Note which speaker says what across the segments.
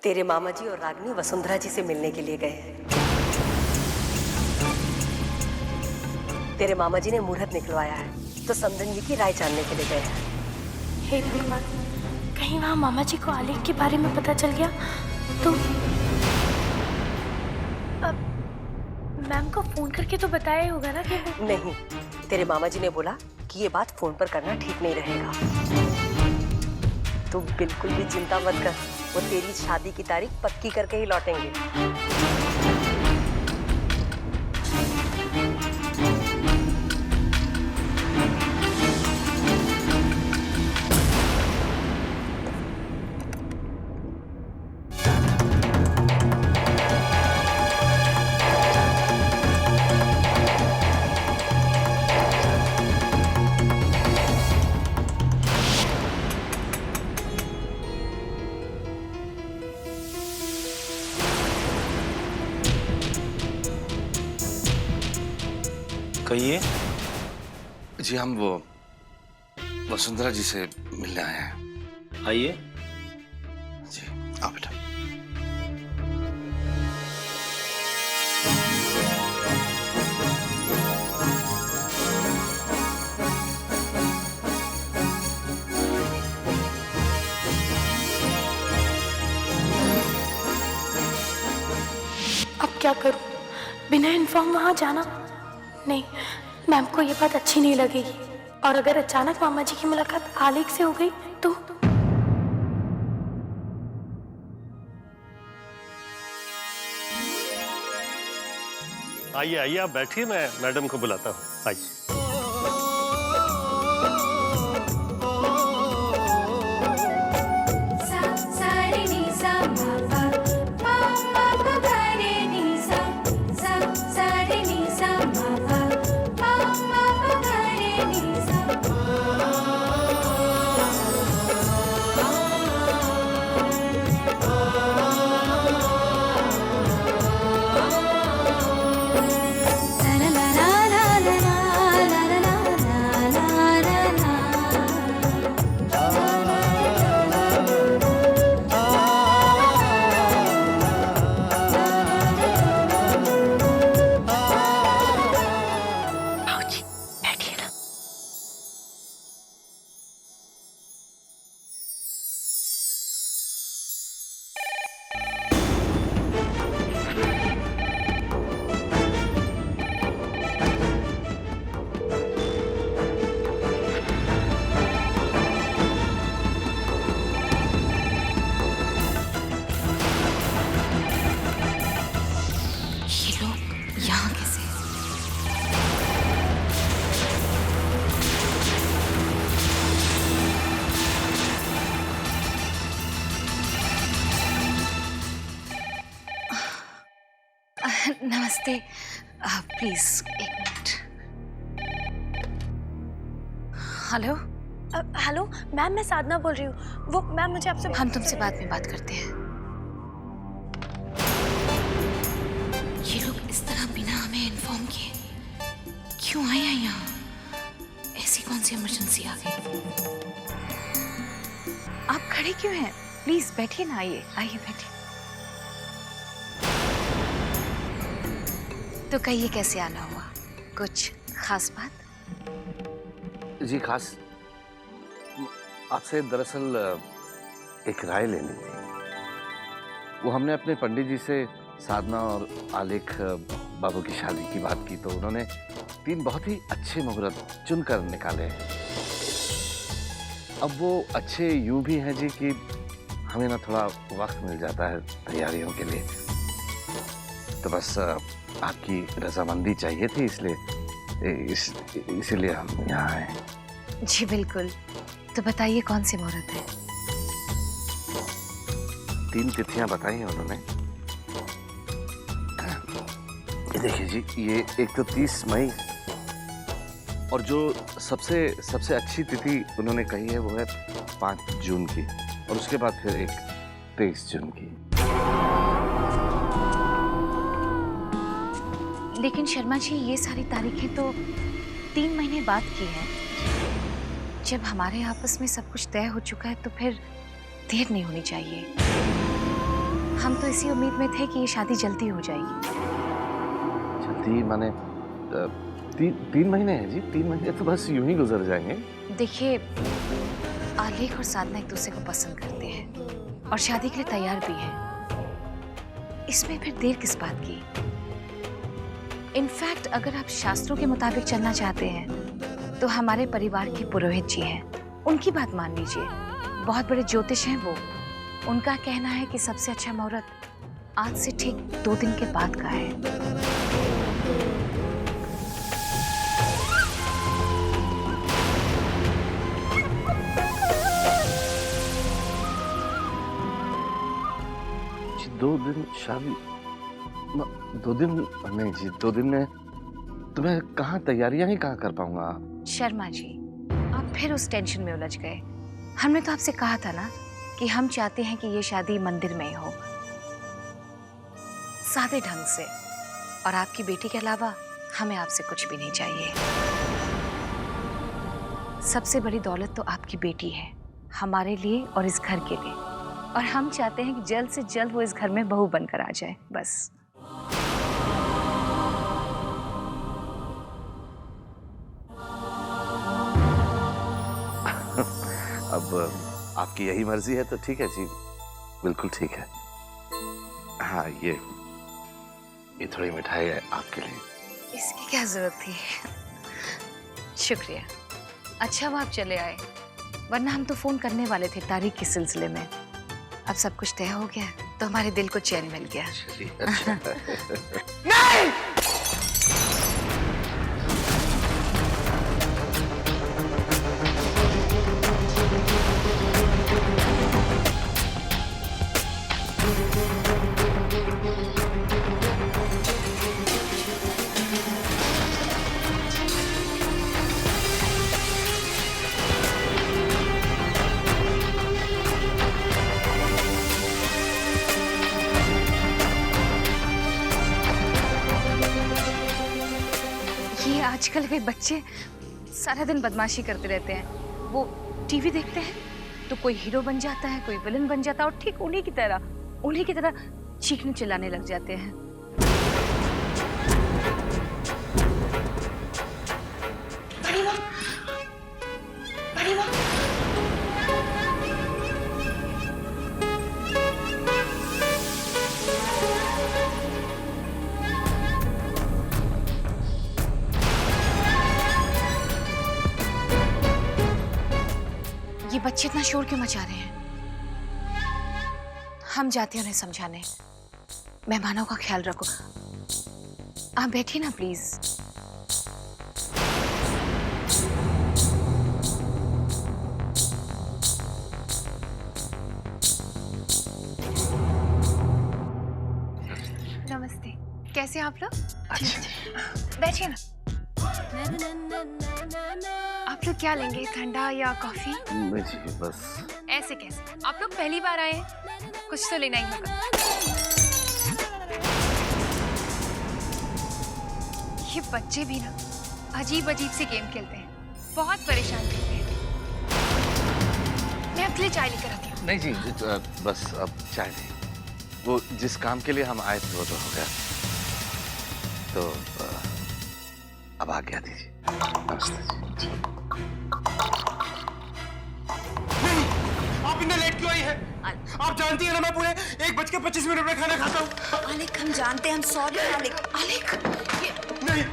Speaker 1: तेरे मामा जी और रागनी वसुंधरा जी से मिलने के लिए गए हैं। तेरे मामा जी ने मुहूर्त निकलवाया है, तो समधन जी की राय जानने के लिए गए हैं।
Speaker 2: हे भगवान, कहीं वहाँ मामा जी को आलेख के बारे में पता चल गया तो? अब मैम को फोन करके तो बताया होगा ना कि
Speaker 1: नहीं, तेरे मामा जी ने बोला कि ये बात फोन पर करना ठीक नहीं रहेगा। तू बिल्कुल भी चिंता मत कर, वो तेरी शादी की तारीख पक्की करके ही लौटेंगे।
Speaker 3: कहिए।
Speaker 4: जी हम वो वसुंधरा जी से मिलने आए हैं।
Speaker 3: आइए।
Speaker 4: जी आओ बेटा।
Speaker 2: अब क्या करूं? बिना इन्फॉर्म वहां जाना नहीं, मैम को ये बात अच्छी नहीं लगेगी। और अगर अचानक मामा जी की मुलाकात आलेख से हो गई तो?
Speaker 3: आइए आइए, आप बैठिए, मैं मैडम को बुलाता हूँ। आइए।
Speaker 5: नमस्ते। प्लीज एक मिनट। हेलो।
Speaker 2: हेलो मैम, मैं साधना बोल रही हूँ। वो मैम मुझे आपसे,
Speaker 5: हम तुमसे बाद में बात करते हैं। ये लोग इस तरह बिना हमें इन्फॉर्म किए क्यों आए हैं यहाँ? ऐसी कौन सी इमरजेंसी आ गई? आप खड़े क्यों हैं? प्लीज बैठिए ना। आइए आइए बैठिए। तो कहिए कैसे आना हुआ? कुछ खास बात?
Speaker 4: जी खास आपसे दरअसल एक राय लेनी थी। वो हमने अपने पंडित जी से साधना और आलेख बाबू की शादी की बात की, तो उन्होंने 3 बहुत ही अच्छे मुहूर्त चुनकर निकाले हैं। अब वो अच्छे यूं भी हैं जी कि हमें ना थोड़ा वक्त मिल जाता है तैयारियों के लिए। तो बस आपकी रजामंदी चाहिए थी, इसीलिए हम यहाँ आए।
Speaker 5: जी बिल्कुल। तो बताइए कौन सी मुहूर्त है?
Speaker 4: 3 तिथियां बताई हैं उन्होंने। ये देखिए जी, ये एक तो 30 मई, और जो सबसे अच्छी तिथि उन्होंने कही है वो है 5 जून की, और उसके बाद फिर एक 23 जून की।
Speaker 5: लेकिन शर्मा जी, ये सारी तारीखें तो 3 महीने बाद की हैं। जब हमारे आपस में सब कुछ तय हो चुका है तो फिर देर नहीं होनी चाहिए। हम तो इसी उम्मीद में थे कि ये शादी जल्दी हो जाएगी।
Speaker 4: जल्दी माने 3 महीने हैं जी, 3 महीने तो बस यूं ही गुजर जाएंगे।
Speaker 5: देखिए, आलेख और साधना एक दूसरे को पसंद करते हैं और शादी के लिए तैयार भी हैं। इसमें फिर देर किस बात की? इनफैक्ट अगर आप शास्त्रों के मुताबिक चलना चाहते हैं तो हमारे परिवार के पुरोहित जी हैं, उनकी बात मान लीजिए। बहुत बड़े ज्योतिष हैं वो। उनका कहना है कि सबसे अच्छा मुहूर्त आज से ठीक 2 दिन के बाद का है।
Speaker 4: जी 2 दिन शादी 2 दिन नहीं जी, 2 दिन में तो मैं कहाँ तैयारियां ही कहाँ कर पाऊंगा।
Speaker 5: शर्मा जी, आप फिर उस टेंशन में उलझ गए। हमने तो आपसे कहा था ना कि हम चाहते हैं कि ये शादी मंदिर में ही हो, सादे ढंग से, और आपकी बेटी के अलावा हमें आपसे कुछ भी नहीं चाहिए। सबसे बड़ी दौलत तो आपकी बेटी है, हमारे लिए और इस घर के लिए, और हम चाहते हैं कि जल्द से जल्द वो इस घर में बहू बनकर आ जाए, बस।
Speaker 4: अब आपकी यही मर्जी है तो ठीक है जी, बिल्कुल ठीक है। हाँ, ये थोड़ी मिठाई है आपके लिए।
Speaker 5: इसकी क्या जरूरत थी? शुक्रिया। अच्छा वो आप चले आए, वरना हम तो फोन करने वाले थे तारीख के सिलसिले में। अब सब कुछ तय हो गया तो हमारे दिल को चैन मिल गया।
Speaker 4: अच्छा।
Speaker 6: नहीं!
Speaker 5: आजकल के बच्चे सारा दिन बदमाशी करते रहते हैं। वो टीवी देखते हैं तो कोई हीरो बन जाता है, कोई विलन बन जाता है, और ठीक उन्हीं की तरह चीखने चिल्लाने लग जाते हैं। बड़ी माँ, ये बच्चे इतना शोर क्यों मचा रहे हैं? हम जाते हैं उन्हें समझाने। मेहमानों का ख्याल रखो। आप बैठिए ना प्लीज। नमस्ते, कैसे हैं आप लोग? बैठिए ना। आप लोग क्या लेंगे, ठंडा या कॉफी?
Speaker 4: नहीं जी, बस।
Speaker 5: ऐसे कैसे? आप लोग पहली बार आए हैं, कुछ तो लेना ही होगा। ये बच्चे भी ना अजीब अजीब से गेम खेलते हैं, बहुत परेशान करते हैं। मैं आपके लिए चाय लेकर आती हूँ।
Speaker 4: नहीं जी, बस अब चाय नहीं। वो जिस काम के लिए हम आए थे वो तो हो गया, तो अब आ गया दीजिए। नमस्ते जी।
Speaker 6: नहीं, आप इतने लेट क्यों आई है? आप जानती है ना मैं पूरे 1:25 में खाना खाता हूँ।
Speaker 7: आलेख, हम जानते हैं, हम सॉरी आलेख। आलेख,
Speaker 6: नहीं,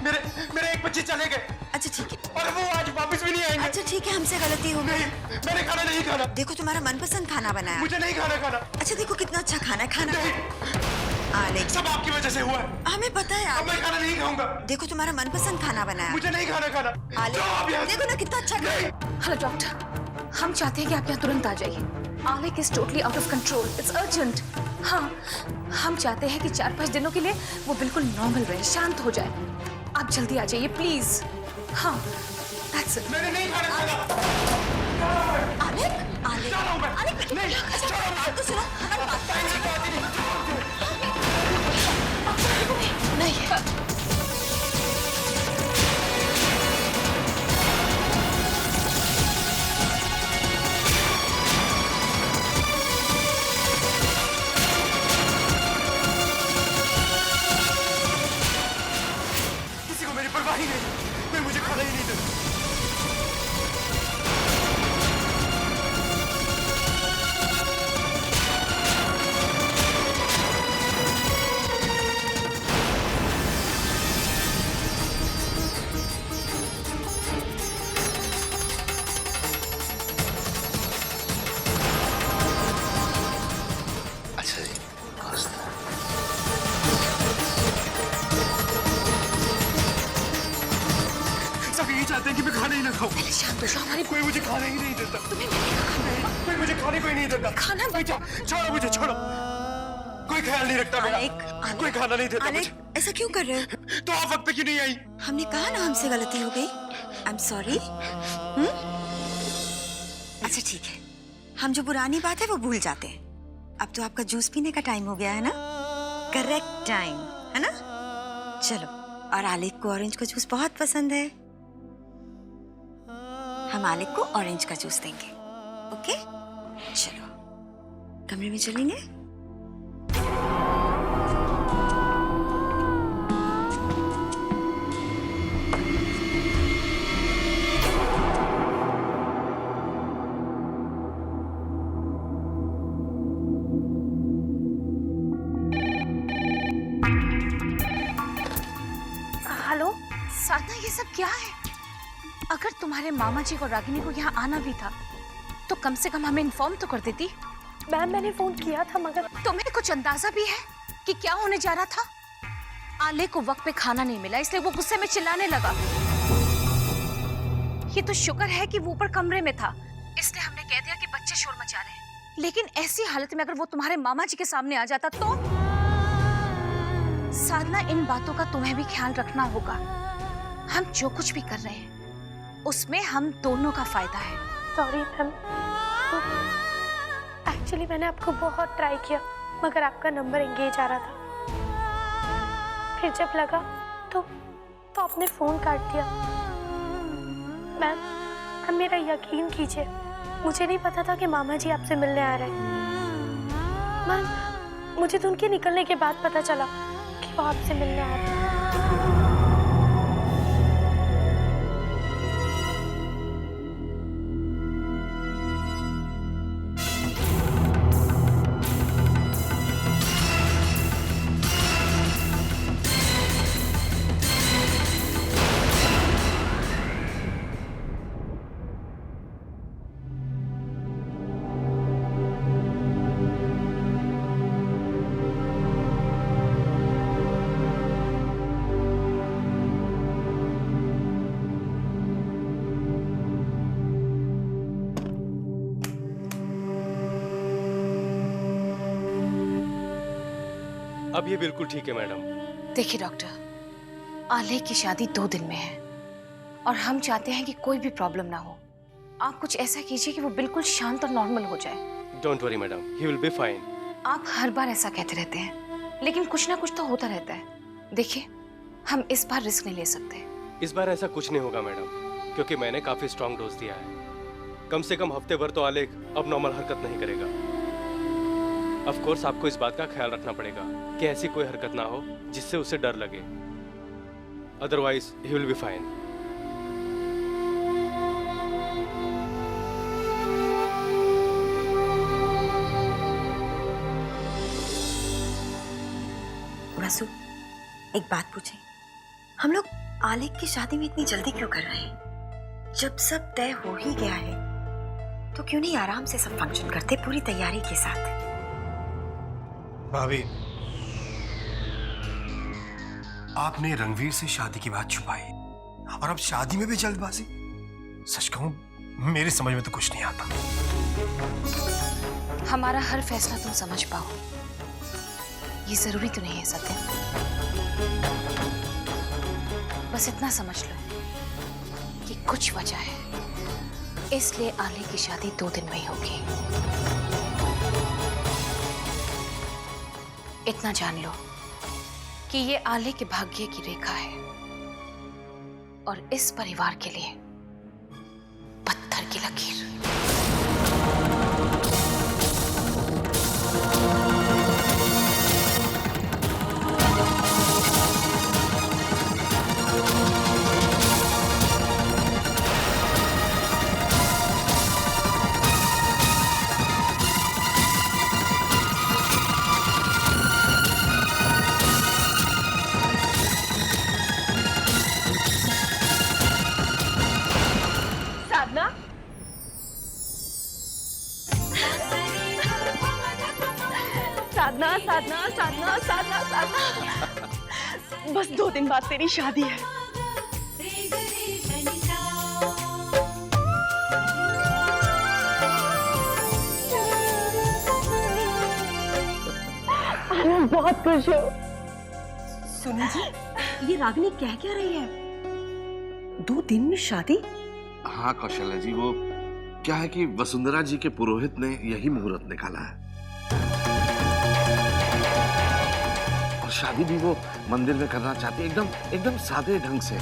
Speaker 6: मेरे 1:25 चले गए।
Speaker 7: अच्छा ठीक है।
Speaker 6: और वो आज वापस भी नहीं आएंगे।
Speaker 7: अच्छा ठीक है, हमसे गलती हो गई।
Speaker 6: नहीं, मैंने खाना नहीं खाना।
Speaker 7: देखो तुम्हारा मनपसंद खाना बनाया।
Speaker 6: मुझे नहीं खाना।
Speaker 7: अच्छा देखो कितना अच्छा खाना है, खाना। आलेख,
Speaker 6: सब आपकी वजह से हुआ है।
Speaker 7: हमें पता है।
Speaker 6: अब मैं खाना नहीं खाऊंगा।
Speaker 7: देखो तुम्हारा मनपसंद खाना बनाया।
Speaker 6: मुझे नहीं खाना।
Speaker 7: आलेख, देखो ना कितना अच्छा खाना।
Speaker 5: हेलो डॉक्टर, हम चाहते हैं कि आप यहाँ तुरंत आ जाइए। आलेख is totally out of control, it's urgent. हाँ, हम चाहते हैं कि 4-5 दिनों के लिए वो बिल्कुल नॉर्मल रहे, शांत हो जाए। आप जल्दी आ जाइए प्लीज। हाँ, दैट्स इट।
Speaker 6: मैंने नहीं खाना।
Speaker 7: आलेख, आलेख,
Speaker 6: जा रहा हूं मैं।
Speaker 7: आलेख,
Speaker 6: नहीं,
Speaker 7: अच्छा बात तो सुनो, हमारी बात
Speaker 5: नहीं।
Speaker 6: ही ना खाऊं।
Speaker 5: पहले शांत हो जाओ, हमारी
Speaker 6: कोई मुझे खाने ही नहीं देता।
Speaker 5: तुम्हें मिलेगा खाना।
Speaker 6: कोई मुझे खाने को ही नहीं देता।
Speaker 5: खाना
Speaker 6: छोड़ो मुझे, छोड़ो। कोई ख्याल नहीं रखता मेरा। कोई खाना नहीं देता मुझे।
Speaker 7: ऐसा क्यों कर रहे हो?
Speaker 6: तो आप वक्त पे क्यों नहीं आई?
Speaker 7: हमने कहा ना हमसे गलती हो गई। I am sorry. अच्छा ठीक है, हम जो पुरानी बात है वो भूल जाते हैं। अब तो आपका जूस पीने का टाइम हो गया है ना? करेक्ट टाइम है ना? चलो, और आलिक को ऑरेंज का जूस बहुत पसंद है। हम आलिक को ऑरेंज का जूस देंगे। ओके, चलो कमरे में चलेंगे।
Speaker 2: हेलो।
Speaker 5: साधना, ये सब क्या है? अगर तुम्हारे मामा जी को रागिनी को यहाँ आना भी था तो कम से कम हमें इन्फॉर्म तो कर देती।
Speaker 2: मैम मैंने फोन किया था मगर
Speaker 5: तुम्हें कुछ अंदाजा भी है कि क्या होने जा रहा था? आले को वक्त पे खाना नहीं मिला इसलिए वो गुस्से में चिल्लाने लगा। ये तो शुक्र है कि वो ऊपर कमरे में था, इसलिए हमने कह दिया कि बच्चे शोर मचा रहे हैं। लेकिन ऐसी हालत में अगर वो तुम्हारे मामा जी के सामने आ जाता तो? साधना, इन बातों का तुम्हें भी ख्याल रखना होगा। हम जो कुछ भी कर रहे हैं उसमें हम दोनों का फायदा है।
Speaker 2: सॉरी मैम, एक्चुअली मैंने आपको बहुत ट्राई किया मगर आपका नंबर एंगेज आ रहा था। फिर जब लगा तो आपने फोन काट दिया। मैम मेरा यकीन कीजिए, मुझे नहीं पता था कि मामा जी आपसे मिलने आ रहे हैं। मैम मुझे तो उनके निकलने के बाद पता चला कि वो आपसे मिलने आ रहे हैं।
Speaker 6: अब ये बिल्कुल ठीक है मैडम।
Speaker 5: देखिए डॉक्टर, आले की शादी 2 दिन में है और हम चाहते हैं कि कोई भी प्रॉब्लम ना हो। आप कुछ ऐसा कीजिए कि वो बिल्कुल शांत और नॉर्मल हो जाए।
Speaker 6: Don't worry madam, he will be fine.
Speaker 5: आप हर बार ऐसा कहते रहते हैं लेकिन कुछ ना कुछ तो होता रहता है। देखिए, हम इस बार रिस्क नहीं ले सकते।
Speaker 6: इस बार ऐसा कुछ नहीं होगा मैडम, क्योंकि मैंने काफी स्ट्रॉन्ग डोज दिया है। कम से कम हफ्ते भर तो आलेख अब नॉर्मल हरकत नहीं करेगा। ऑफ कोर्स आपको इस बात का ख्याल रखना पड़ेगा कि ऐसी कोई हरकत ना हो जिससे उसे डर लगे, otherwise he will be fine.
Speaker 7: Vasu, एक बात पूछे, हम लोग आलिक की शादी में इतनी जल्दी क्यों कर रहे हैं? जब सब तय हो ही गया है तो क्यों नहीं आराम से सब फंक्शन करते पूरी तैयारी के साथ?
Speaker 8: भाभी, आपने रणवीर से शादी की बात छुपाई और अब शादी में भी जल्दबाजी। सच कहूं, मेरे समझ में तो कुछ नहीं आता।
Speaker 5: हमारा हर फैसला तुम समझ पाओ, ये जरूरी तो नहीं है सत्य। बस इतना समझ लो कि कुछ वजह है, इसलिए आले की शादी 2 दिन में ही होगी। इतना जान लो कि ये आले के भाग्य की रेखा है और इस परिवार के लिए पत्थर की लकीर।
Speaker 9: साधना साधना साधना साधना साधना, बस 2 दिन बाद तेरी शादी है। मैं बहुत खुश हूँ।
Speaker 1: सुनी जी, ये रागिनी कह क्या रही है? 2 दिन में शादी?
Speaker 4: हाँ कौशल्या जी, वो क्या है कि वसुंधरा जी के पुरोहित ने यही मुहूर्त निकाला है और शादी भी वो मंदिर में करना चाहती है, एकदम सादे ढंग से।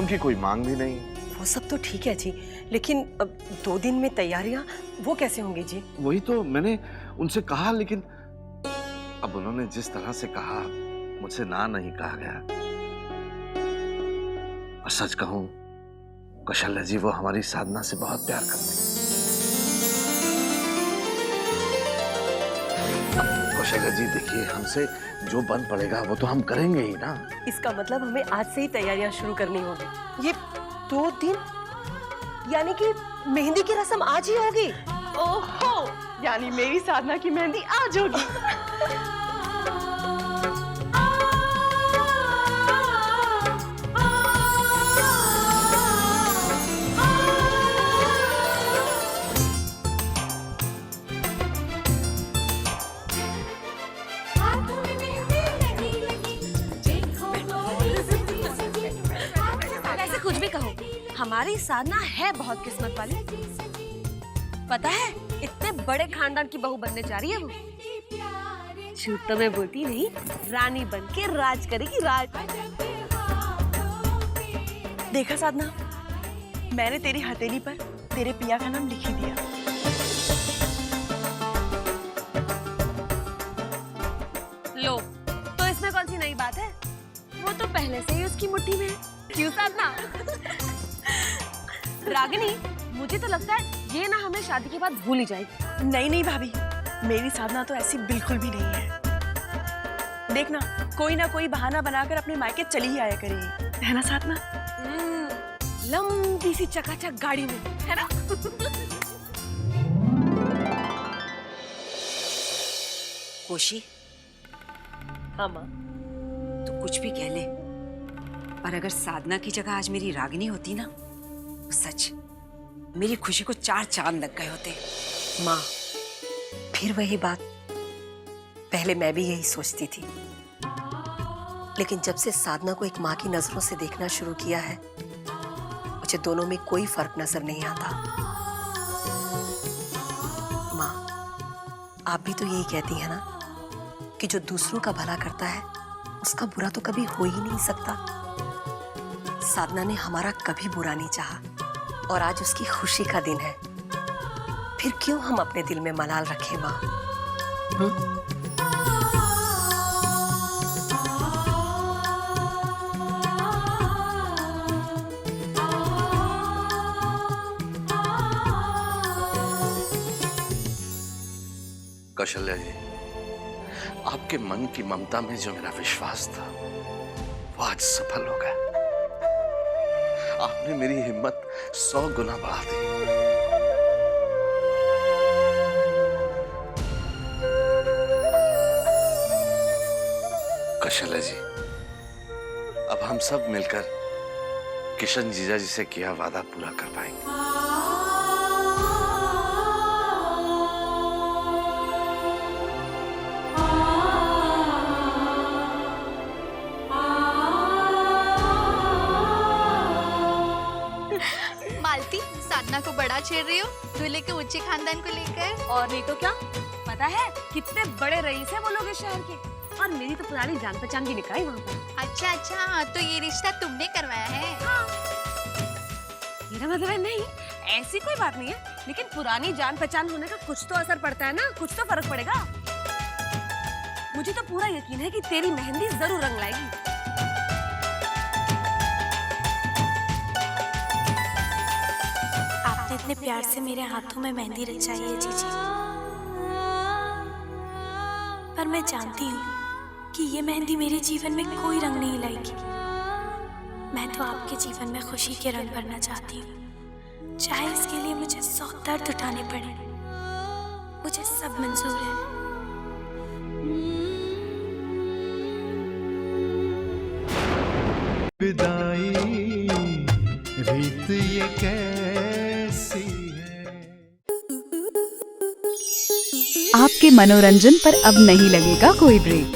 Speaker 4: उनकी कोई मांग भी नहीं।
Speaker 1: वो सब तो ठीक है जी, लेकिन अब 2 दिन में तैयारियां वो कैसे होंगी जी?
Speaker 4: वही तो मैंने उनसे कहा, लेकिन अब उन्होंने जिस तरह से कहा, मुझसे ना नहीं कहा गया। और सच कहूं कौशल्या जी, वो हमारी साधना से बहुत प्यार करते हैं। अब कौशल्या जी देखिए, हमसे जो बन पड़ेगा वो तो हम करेंगे ही ना।
Speaker 1: इसका मतलब हमें आज से ही तैयारियां शुरू करनी होगी। ये 2 दिन यानी कि मेहंदी की रस्म आज ही होगी?
Speaker 9: ओहो, यानी मेरी साधना की मेहंदी आज होगी।
Speaker 2: वैसे कुछ भी कहो, हमारी साधना है बहुत किस्मत वाली। पता है, इतने बड़े खानदान की बहू बनने जा रही है वो। झूठ तो मैं बोलती नहीं, रानी बन के राज करेगी, राज।
Speaker 9: देखा साधना, मैंने तेरी हथेली पर तेरे पिया का नाम लिख ही दिया।
Speaker 2: लो, तो इसमें कौन सी नई बात है? वो तो पहले से ही उसकी मुट्ठी में है। क्यों साधना? रागिनी, मुझे तो लगता है ये ना हमें शादी के बाद भूल ही जाएगी।
Speaker 9: नहीं भाभी, मेरी साधना तो ऐसी बिल्कुल भी नहीं है। देखना, कोई ना कोई बहाना बनाकर अपने मायके चली ही आया करेगी, है ना साधना?
Speaker 2: लंबी सी चकाचक गाड़ी में, है ना?
Speaker 7: कोशी,
Speaker 1: हाँ माँ।
Speaker 7: तू कुछ भी कह ले, पर अगर साधना की जगह आज मेरी रागिनी होती ना, तो सच मेरी खुशी को 4 चांद लग गए होते।
Speaker 1: माँ, फिर वही बात। पहले मैं भी यही सोचती थी, लेकिन जब से साधना को एक माँ की नजरों से देखना शुरू किया है, मुझे दोनों में कोई फर्क नजर नहीं आता। माँ, आप भी तो यही कहती है ना कि जो दूसरों का भला करता है उसका बुरा तो कभी हो ही नहीं सकता। साधना ने हमारा कभी बुरा नहीं चाहा और आज उसकी खुशी का दिन है। फिर क्यों हम अपने दिल में मलाल रखें माँ?
Speaker 4: कौशल्या जी, आपके मन की ममता में जो मेरा विश्वास था वो आज सफल हो गया। आपने मेरी हिम्मत 100 गुना बढ़ा दी। कौशल्या जी, अब हम सब मिलकर किशन जीजा जी से किया वादा पूरा कर पाएंगे।
Speaker 10: मालती, साधना को बड़ा छेड़ रही हो दूल्हे के ऊंचे खानदान को लेकर।
Speaker 2: और नहीं तो क्या, पता है कितने बड़े रईस हैं वो लोग इस शहर के, और मेरी तो पुरानी जान पहचान की निकाह है वहाँ पर।
Speaker 10: अच्छा, तो ये रिश्ता तुमने करवाया है?
Speaker 2: हाँ। मेरा मतलब है नहीं, ऐसी कोई बात नहीं है, लेकिन पुरानी जान पहचान होने का कुछ तो असर पड़ता है ना, कुछ तो फर्क पड़ेगा। मुझे तो पूरा यकीन है कि तेरी मेहंदी जरूर रंग लाएगी। आपने इतने प्यार से मेरे हाथों में मेहंदी रचाई है जीजी, पर मैं जानती हूँ कि ये मेहंदी मेरे जीवन में कोई रंग नहीं लाएगी। मैं तो आपके जीवन में खुशी के रंग भरना चाहती हूँ, चाहे इसके लिए मुझे 100 दर्द उठाने पड़े, मुझे सब मंजूर है।
Speaker 11: विदाई रीत ये कैसी है।
Speaker 12: आपके मनोरंजन पर अब नहीं लगेगा कोई ब्रेक।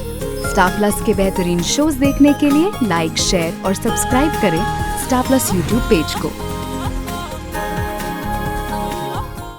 Speaker 12: स्टार प्लस के बेहतरीन शोज देखने के लिए लाइक, शेयर और सब्सक्राइब करें स्टार प्लस यूट्यूब पेज को।